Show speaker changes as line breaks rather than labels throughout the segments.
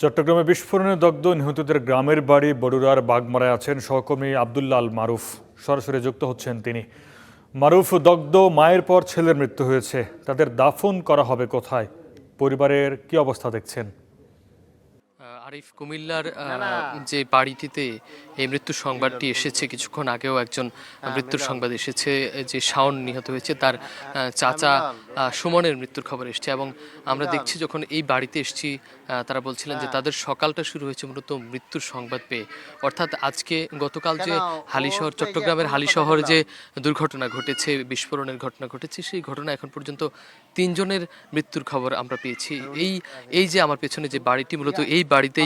চট্টগ্রামে বিস্ফোরণে দগ্ধ নিহতদের গ্রামের বাড়ি বড়ুরার বাগমারায় আছেন সহকর্মী আব্দুল্লাহ আল মারুফ। সরাসরি যুক্ত হচ্ছেন তিনি। মারুফ, দগ্ধ মায়ের পর ছেলের মৃত্যু হয়েছে, তাদের দাফন করা হবে কোথায়? পরিবারের কি অবস্থা দেখছেন?
আরিফ, কুমিল্লার যে বাড়িটিতে এই মৃত্যুর সংবাদটি এসেছে, কিছুক্ষণ আগেও একজন মৃত্যুর সংবাদ এসেছে, যে শাওন নিহত হয়েছে, তার চাচা সুমনের মৃত্যুর খবর এসেছে। এবং আমরা দেখছি যখন এই বাড়িতে এসেছি, তারা বলছিলেন যে তাদের সকালটা শুরু হয়েছে মূলত মৃত্যুর সংবাদ পেয়ে। অর্থাৎ গতকাল যে হালিশহর, চট্টগ্রামের হালিশহর যে দুর্ঘটনা ঘটেছে, বিস্ফোরণের ঘটনা ঘটেছে, সেই ঘটনা এখন পর্যন্ত 3 জনের মৃত্যুর খবর আমরা পেয়েছি। এই যে আমার পেছনে যে বাড়িটি, মূলত এই বাড়িতেই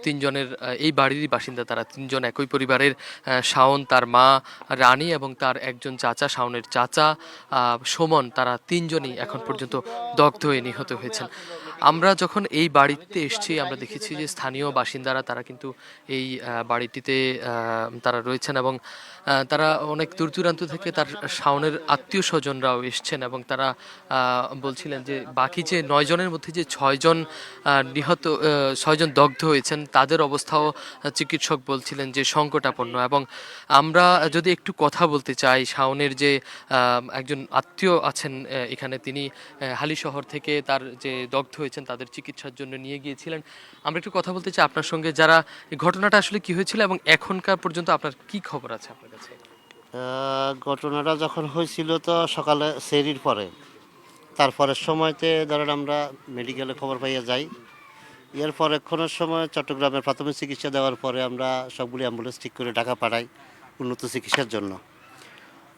3 জনের, এই বাড়িরই বাসিন্দা তারা 3 জন, একই পরিবারের। শাওন, তার মা রানী এবং তার একজন চাচা, শাওনের চাচা সুমন, তারা 3 জনই এখন পর্যন্ত দগ্ধ হয়ে নিহত হয়েছেন। আমরা যখন এই বাড়িতে এসেছি, আমরা দেখেছি যে স্থানীয় বাসিন্দারা তারা কিন্তু এই বাড়িটিতে তারা রয়েছেন এবং তারা অনেক দূর দূরান্ত থেকে, তার শাওনের আত্মীয় স্বজনরাও এসছেন এবং তারা বলছিলেন যে বাকি যে 9 জনের মধ্যে যে 6 জন নিহত, 6 জন দগ্ধ হয়েছেন, তাদের অবস্থাও চিকিৎসক বলছিলেন যে সংকটাপন্ন। এবং আমরা যদি একটু কথা বলতে চাই, শাওনের যে একজন আত্মীয় আছেন এখানে, তিনি হালিশহর থেকে তার যে দগ্ধ হয়েছেন তাদের চিকিৎসার জন্য নিয়ে গিয়েছিলেন। আমরা একটু কথা বলতে চাই আপনার সঙ্গে, যারা এই ঘটনাটা আসলে কি হয়েছিল এবং এখনকার পর্যন্ত আপনার কি খবর আছে আপনার কাছে?
ঘটনাটা যখন হয়েছিল তো সকালে সেরির পরে, তারপরের সময়তে ধরেন আমরা মেডিকেলে খবর পাইয়া যাই। এর পরেক্ষণের সময় চট্টগ্রামের প্রাথমিক চিকিৎসা দেওয়ার পরে আমরা সবগুলি অ্যাম্বুলেন্স ঠিক করে ঢাকা পাঠাই উন্নত চিকিৎসার জন্য।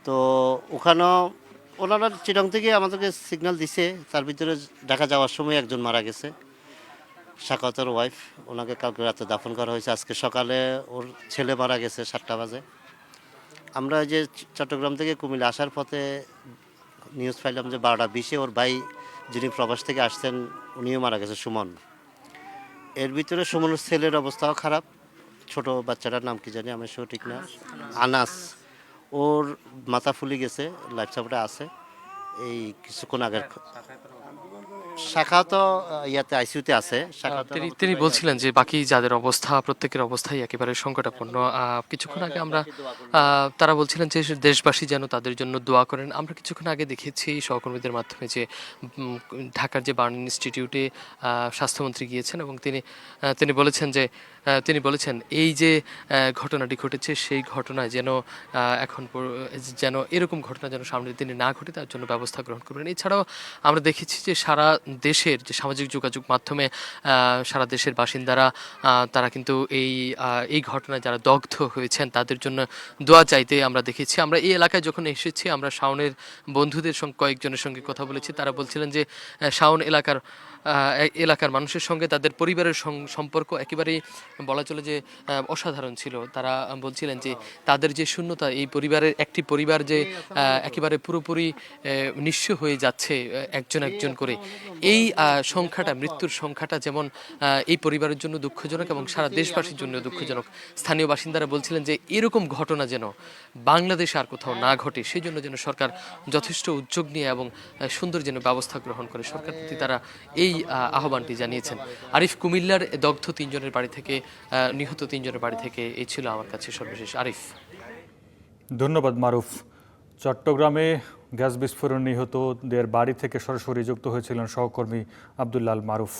তো ওখানেও ওনারা চিটং থেকে আমাদেরকে সিগন্যাল দিছে, তার ভিতরে ঢাকা যাওয়ার সময় একজন মারা গেছে, সাকাওয়াতের ওয়াইফ। ওনাকে কালকে রাতে দাফন করা হয়েছে। আজকে সকালে ওর ছেলে মারা গেছে 7টা বাজে। আমরা যে চট্টগ্রাম থেকে কুমিল্লা আসার পথে নিউজ পাইলাম যে 12টা 20-এ ওর ভাই, যিনি প্রবাস থেকে আসছেন, উনিও মারা গেছে, সুমন। এর ভিতরে সুমনের ছেলের অবস্থাও খারাপ। ছোট বাচ্চাটার নাম কি জানি, আমি সঠিক না, আনাস। ওর মাথা ফুলে গেছে, লাইফ সাপোর্টে আছে। এই কিছুক্ষণ আগের শাখা তো ইয়াতে আইসিইউতে আছে।
তিনি বলছিলেন যে বাকি যাদের অবস্থা, প্রত্যেকের অবস্থাই একেবারে সংকটাপন্ন। কিছুক্ষণ আগে আমরা তারা বলছিলেন যে দেশবাসী যেন তাদের জন্য দোয়া করেন। আমরা কিছুক্ষণ আগে দেখেছি সহকর্মীদের মাধ্যমে যে ঢাকার যে বার্ন ইনস্টিটিউটে স্বাস্থ্যমন্ত্রী গিয়েছেন এবং তিনি বলেছেন এই যে ঘটনাটি ঘটেছে, সেই ঘটনায় যেন যেন এরকম ঘটনা যেন সামনের দিনে না ঘটে, তার জন্য ব্যবস্থা গ্রহণ করবেন। এছাড়াও আমরা দেখেছি যে সারা দেশের যে সামাজিক যোগাযোগ মাধ্যমে সারা দেশের বাসিন্দারা তারা কিন্তু এই ঘটনায় যারা দগ্ধ হয়েছেন তাদের জন্য দোয়া চাইতে আমরা দেখেছি। আমরা এই এলাকায় যখন এসেছি, আমরা শাওনের বন্ধুদের সঙ্গে, কয়েকজনের সঙ্গে কথা বলেছি। তারা বলছিলেন যে শাওন এলাকার মানুষের সঙ্গে তাদের পরিবারের সম্পর্ক একেবারেই বলা চলে যে অসাধারণ ছিল। তারা বলছিলেন যে তাদের যে শূন্যতা, এই পরিবারের একটি পরিবার যে একেবারে পুরোপুরি নিঃস্ব হয়ে যাচ্ছে একজন একজন করে, এই সংখ্যাটা, মৃত্যুর সংখ্যাটা যেমন এই পরিবারের জন্য দুঃখজনক এবং সারা দেশবাসীর জন্য দুঃখজনক। স্থানীয় বাসিন্দারা বলছিলেন যে এরকম ঘটনা যেন বাংলাদেশে আর কোথাও না ঘটে, সেই জন্য যেন সরকার যথেষ্ট উদ্যোগ নিয়ে এবং সুন্দর যেন ব্যবস্থা গ্রহণ করে, সরকার প্রতি তারা এই আহ্বানটি জানিয়েছেন। আরিফ, কুমিল্লার দগ্ধ 3 জনের বাড়ি থেকে, নিহত 3 জনের বাড়ি থেকে এই ছিল আমার কাছে সর্বশেষ। আরিফ,
ধন্যবাদ মারুফ। চট্টগ্রামে গ্যাস বিস্ফোরণ নিহতদের বাড়ি থেকে সরাসরি যুক্ত হয়েছিলেন সহকর্মী আব্দুল্লাহ আল মারুফ।